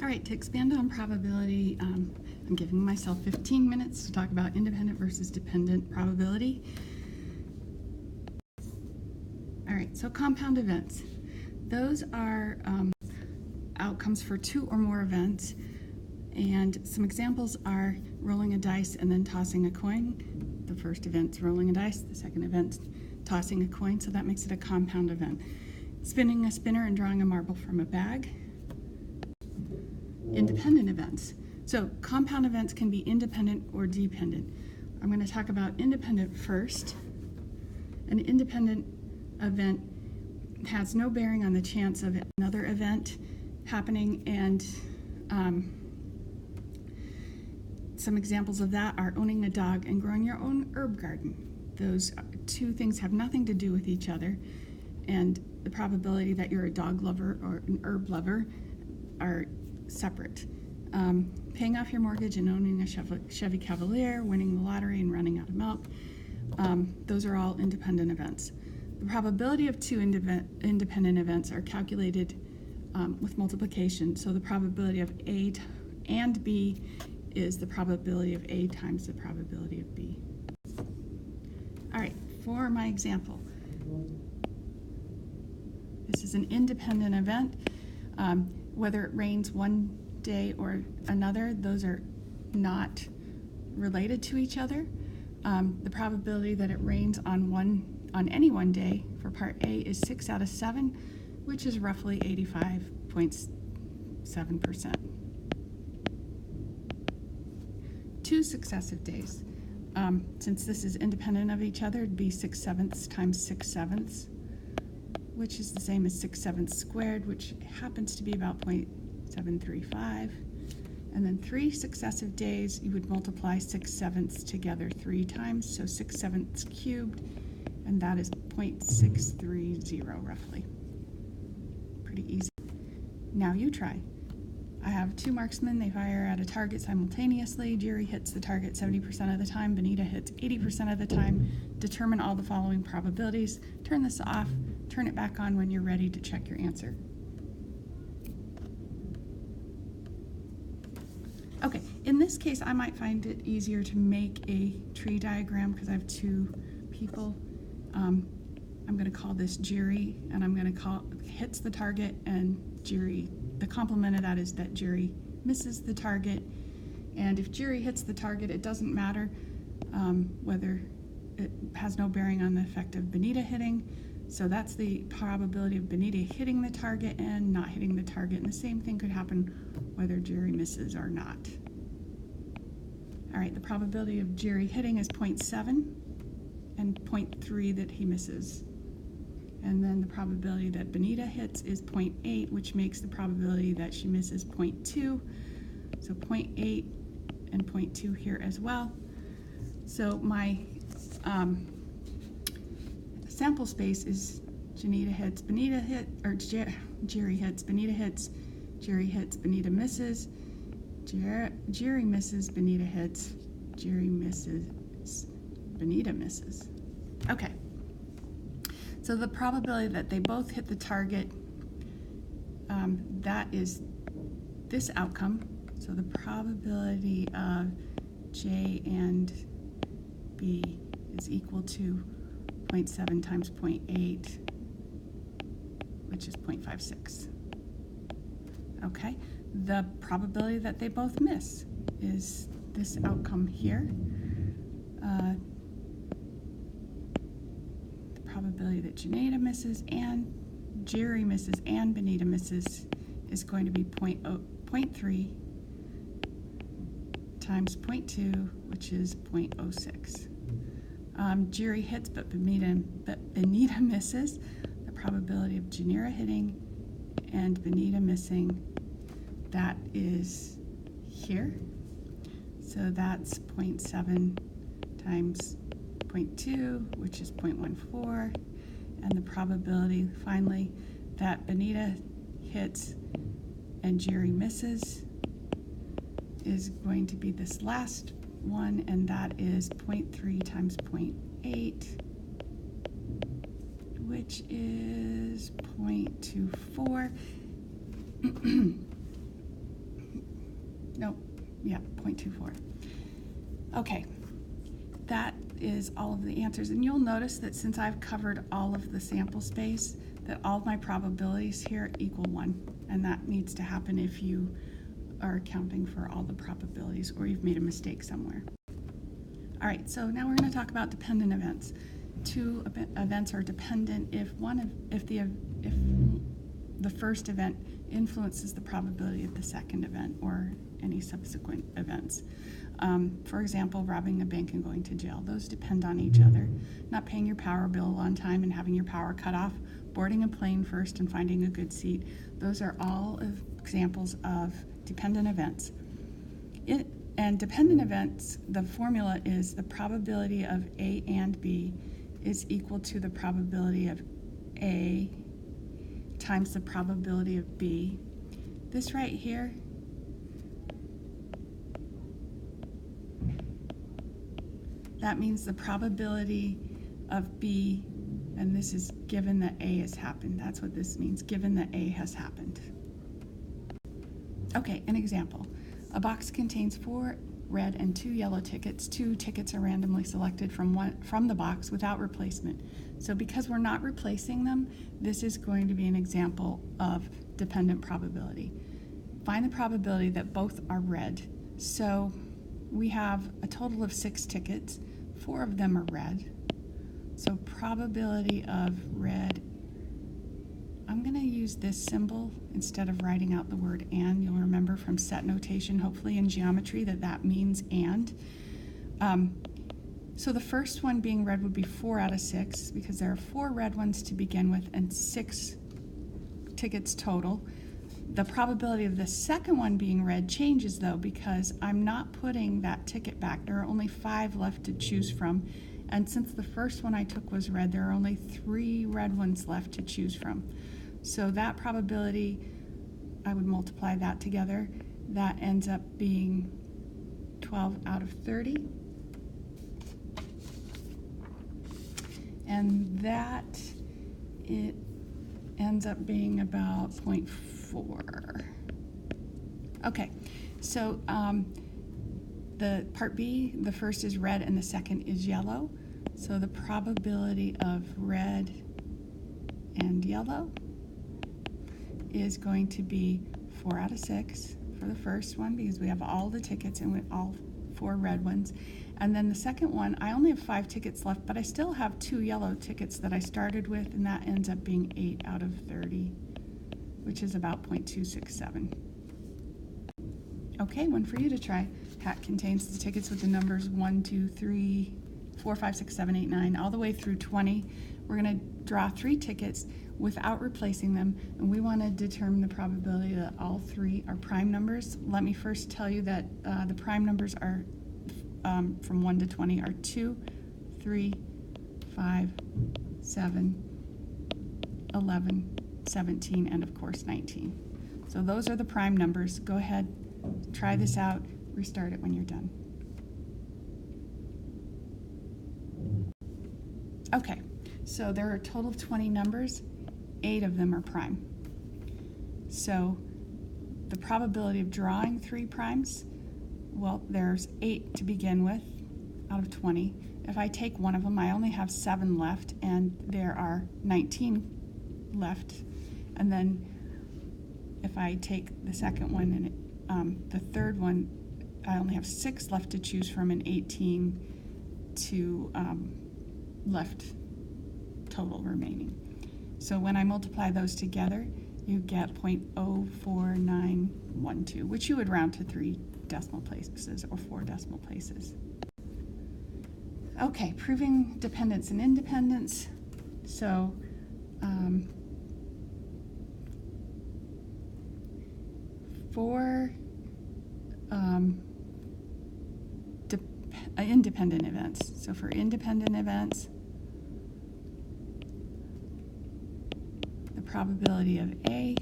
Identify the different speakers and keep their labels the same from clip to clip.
Speaker 1: All right, to expand on probability, I'm giving myself 15 minutes to talk about independent versus dependent probability. All right, so compound events. Those are outcomes for two or more events, and some examples are rolling a dice and then tossing a coin. The first event's rolling a dice, the second event's tossing a coin, so that makes it a compound event. Spinning a spinner and drawing a marble from a bag. Independent events. So compound events can be independent or dependent. I'm going to talk about independent first. An independent event has no bearing on the chance of another event happening, and some examples of that are owning a dog and growing your own herb garden. Those two things have nothing to do with each other, and the probability that you're a dog lover or an herb lover are separate. Paying off your mortgage and owning a Chevy Cavalier, winning the lottery and running out of milk, those are all independent events. The probability of two independent events are calculated with multiplication, so the probability of A and B is the probability of A times the probability of B. All right, for my example, this is an independent event. Whether it rains one day or another, those are not related to each other. The probability that it rains on any one day for part A is 6 out of 7, which is roughly 85.7%. Two successive days. Since this is independent of each other, it'd be 6/7 times 6/7, which is the same as 6/7 squared, which happens to be about 0.735. And then 3 successive days, you would multiply 6/7 together 3 times, so 6/7 cubed, and that is 0.630 roughly. Pretty easy. Now you try. I have two marksmen. They fire at a target simultaneously. Jerry hits the target 70% of the time. Benita hits 80% of the time. Determine all the following probabilities. Turn this off. Turn it back on when you're ready to check your answer. Okay, in this case, I might find it easier to make a tree diagram because I have two people. I'm going to call this Jerry, and I'm going to call hits the target, and Jerry, the complement of that is that Jerry misses the target. And if Jerry hits the target, it doesn't matter whether it has no bearing on the effect of Benita hitting. So that's the probability of Benita hitting the target and not hitting the target. And the same thing could happen whether Jerry misses or not. All right, the probability of Jerry hitting is 0.7 and 0.3 that he misses. And then the probability that Benita hits is 0.8, which makes the probability that she misses 0.2. So 0.8 and 0.2 here as well. So my sample space is Janita hits, Benita hit, or Jerry hits, Benita hits, Jerry hits, Benita misses, Jerry misses, Benita hits, Jerry misses, Benita misses. Okay. So the probability that they both hit the target, that is this outcome. So the probability of J and B is equal to 0.7 times 0.8, which is 0.56. Okay, the probability that they both miss is this outcome here. The probability that Janita misses and Jerry misses and Benita misses is going to be 0.3 times 0.2, which is 0.06. Jerry hits, but Benita misses. The probability of Janira hitting and Benita missing, that is here. So that's 0.7 times 0.2, which is 0.14. And the probability, finally, that Benita hits and Jerry misses is going to be this last one, and that is 0.3 times 0.8, which is 0.24. Yeah, 0.24. Okay, that is all of the answers. And you'll notice that since I've covered all of the sample space, that all of my probabilities here equal 1. And that needs to happen if you are accounting for all the probabilities or you've made a mistake somewhere. All right, so now we're going to talk about dependent events. Two events are dependent if the first event influences the probability of the second event or any subsequent events. For example, robbing a bank and going to jail. Those depend on each other. Not paying your power bill on time and having your power cut off, boarding a plane first and finding a good seat. Those are all examples of dependent events. And dependent events, the formula is the probability of A and B is equal to the probability of A times the probability of B. This right here, that means the probability of B, and this is given that A has happened. That's what this means, given that A has happened. Okay, an example. A box contains 4 red and 2 yellow tickets. 2 tickets are randomly selected from the box without replacement. So because we're not replacing them, this is going to be an example of dependent probability. Find the probability that both are red. So we have a total of 6 tickets. 4 of them are red. So probability of red, I'm going to use this symbol instead of writing out the word and. You'll remember from set notation, hopefully in geometry, that means and. So the first one being red would be 4 out of 6 because there are 4 red ones to begin with and 6 tickets total. The probability of the second one being red changes though because I'm not putting that ticket back. There are only 5 left to choose from. And since the first one I took was red, there are only 3 red ones left to choose from. So that probability, I would multiply that together. That ends up being 12 out of 30. And that, it ends up being about 0.4. Okay, so the part B, the first is red and the second is yellow. So the probability of red and yellow is going to be 4 out of 6 for the first one because we have all the tickets and all 4 red ones. And then the second one, I only have 5 tickets left, but I still have 2 yellow tickets that I started with, and that ends up being 8 out of 30, which is about 0.267. Okay, one for you to try. Hat contains the tickets with the numbers 1, 2, 3, 4, 5, 6, 7, 8, 9, all the way through 20. We're going to draw 3 tickets without replacing them, and we want to determine the probability that all 3 are prime numbers. Let me first tell you that the prime numbers are from 1 to 20 are 2, 3, 5, 7, 11, 17, and of course 19. So those are the prime numbers. Go ahead, try this out, restart it when you're done. Okay, so there are a total of 20 numbers. 8 of them are prime. So the probability of drawing 3 primes, well, there's 8 to begin with out of 20. If I take one of them, I only have 7 left, and there are 19 left. And then if I take the second one and the third one, I only have 6 left to choose from and 18 to left total remaining. So when I multiply those together, you get 0.04912, which you would round to 3 decimal places or 4 decimal places. Okay, proving dependence and independence. So for independent events. So for independent events, the probability of A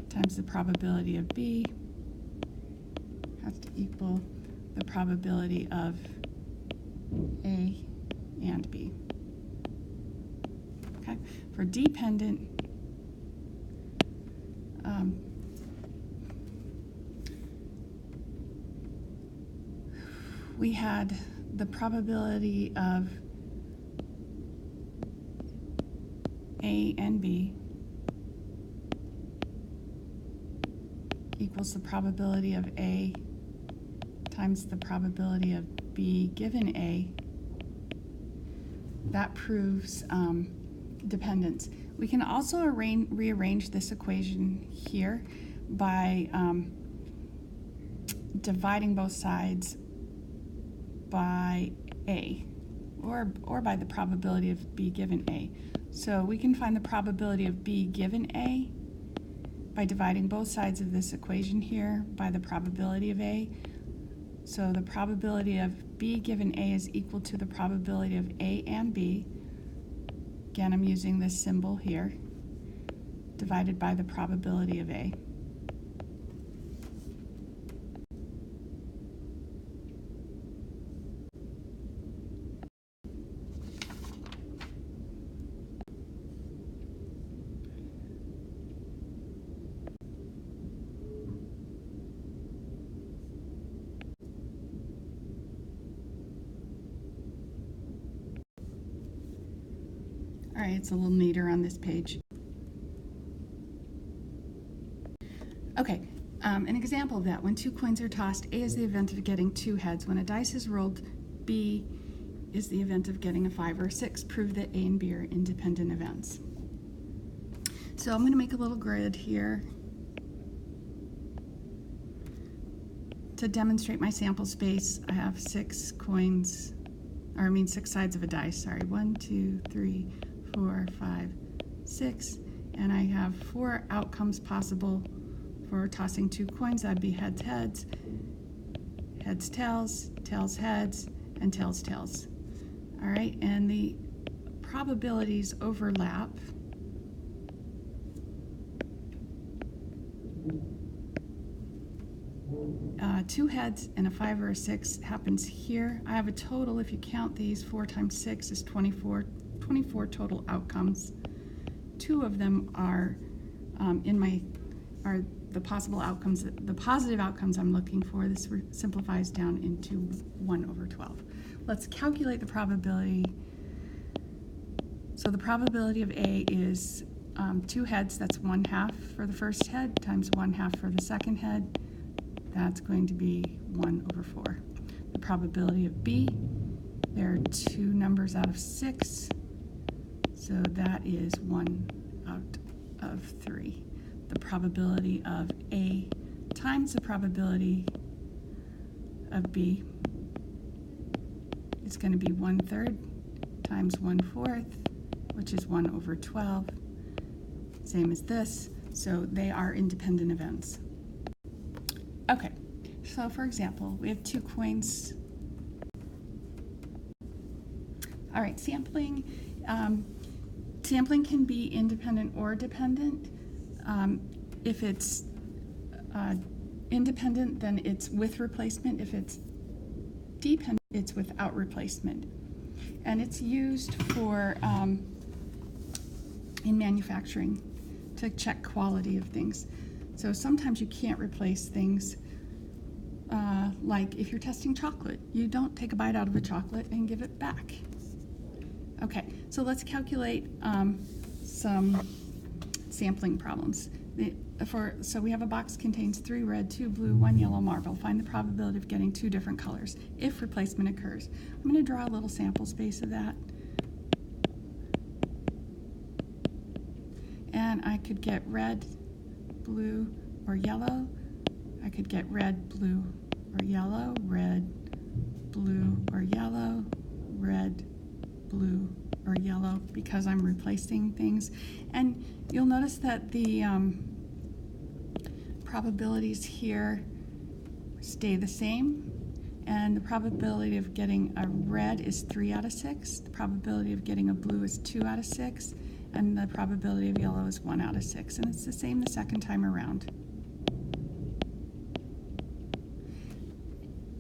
Speaker 1: times the probability of B has to equal the probability of A and B. Okay, for dependent, we had the probability of A and B equals the probability of A times the probability of B given A. That proves dependence. We can also rearrange this equation here by dividing both sides by A, or by the probability of B given A. So we can find the probability of B given A by dividing both sides of this equation here by the probability of A. So the probability of B given A is equal to the probability of A and B. Again, I'm using this symbol here, divided by the probability of A. All right, it's a little neater on this page. Okay, an example of that, when 2 coins are tossed, A is the event of getting 2 heads. When a dice is rolled, B is the event of getting a 5 or a 6. Prove that A and B are independent events. So I'm going to make a little grid here to demonstrate my sample space. I have 6 coins, or I mean 6 sides of a dice, sorry. 1, 2, 3, 4, 5, 6, and I have 4 outcomes possible for tossing 2 coins. That'd be heads, heads, heads, tails, tails, heads, and tails, tails. All right, and the probabilities overlap. Two heads and a 5 or a 6 happens here. I have a total, if you count these, 4 times 6 is 24 total outcomes. 2 of them are the possible outcomes, the positive outcomes I'm looking for. This simplifies down into 1/12. Let's calculate the probability. So the probability of A is 2 heads, that's 1/2 for the first head, times 1/2 for the second head. That's going to be 1/4. The probability of B, there are 2 numbers out of 6, so that is 1 out of 3. The probability of A times the probability of B is going to be 1/3 times 1/4, which is 1/12. Same as this, so they are independent events. Okay, so for example, we have 2 coins. All right, sampling. Sampling can be independent or dependent. If it's independent, then it's with replacement. If it's dependent, it's without replacement. And it's used for in manufacturing to check quality of things. So sometimes you can't replace things, like if you're testing chocolate, you don't take a bite out of a chocolate and give it back. Okay, so let's calculate some sampling problems. So we have a box contains 3 red, 2 blue, 1 yellow marble. Find the probability of getting 2 different colors if replacement occurs. I'm going to draw a little sample space of that. And I could get red, blue, or yellow. I could get red, blue, or yellow, red, blue, or yellow, red, blue, or yellow, because I'm replacing things. And you'll notice that the probabilities here stay the same, and the probability of getting a red is 3 out of 6, the probability of getting a blue is 2 out of 6, and the probability of yellow is 1 out of 6, and it's the same the second time around.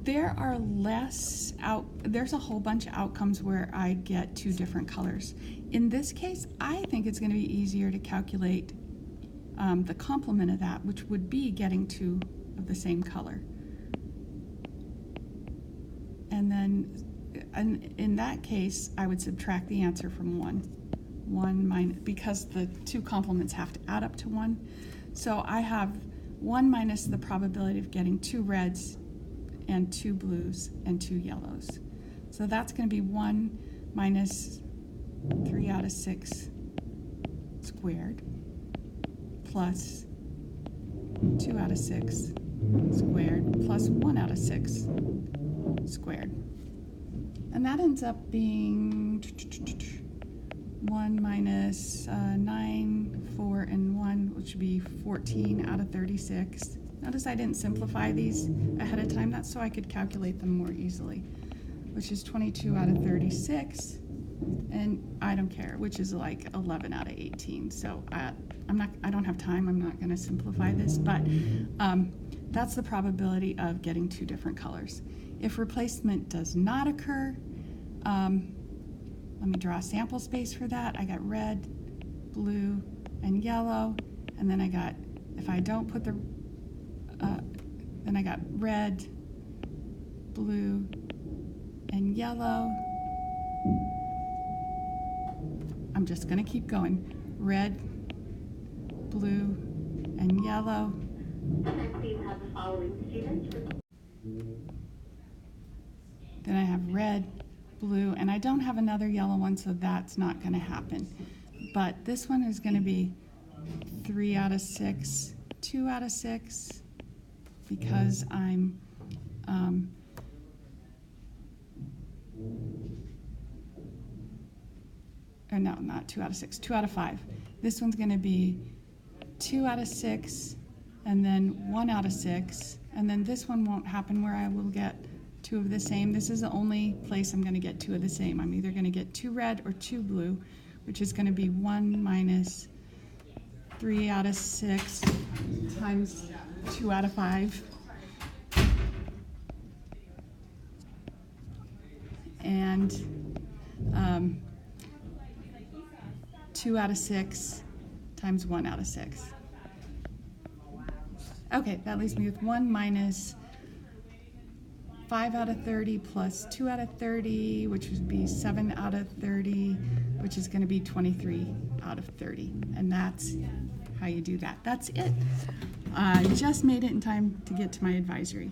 Speaker 1: There are there's a whole bunch of outcomes where I get 2 different colors. In this case, I think it's going to be easier to calculate the complement of that, which would be getting 2 of the same color. And then in that case, I would subtract the answer from 1. 1 minus, because the two complements have to add up to 1. So I have 1 minus the probability of getting 2 reds and 2 blues and 2 yellows. So that's going to be 1 minus 3 out of 6 squared plus 2 out of 6 squared plus 1 out of 6 squared. And that ends up being 1 minus 9, 4, and 1, which would be 14 out of 36. Notice I didn't simplify these ahead of time. That's so I could calculate them more easily, which is 22 out of 36. And I don't care, which is like 11 out of 18. So I don't have time. I'm not going to simplify this, but that's the probability of getting 2 different colors. If replacement does not occur, let me draw a sample space for that. I got red, blue, and yellow, and then I got, if I don't put the, then I got red, blue, and yellow. I'm just going to keep going. Red, blue, and yellow.
Speaker 2: Please have the following students.
Speaker 1: Then I have red, blue, and I don't have another yellow one, so that's not going to happen. But this one is going to be 3 out of 6, 2 out of 6, because I'm or no, not 2 out of 6, 2 out of 5. This one's going to be 2 out of 6, and then 1 out of 6, and then this one won't happen where I will get 2 of the same. This is the only place I'm going to get 2 of the same. I'm either going to get 2 red or 2 blue, which is going to be 1 minus 3 out of 6 times 2 out of 5. And 2 out of 6 times 1 out of 6. Okay, that leaves me with 1 minus 5 out of 30 plus 2 out of 30, which would be 7 out of 30, which is going to be 23 out of 30. And that's how you do that. That's it. I just made it in time to get to my advisory.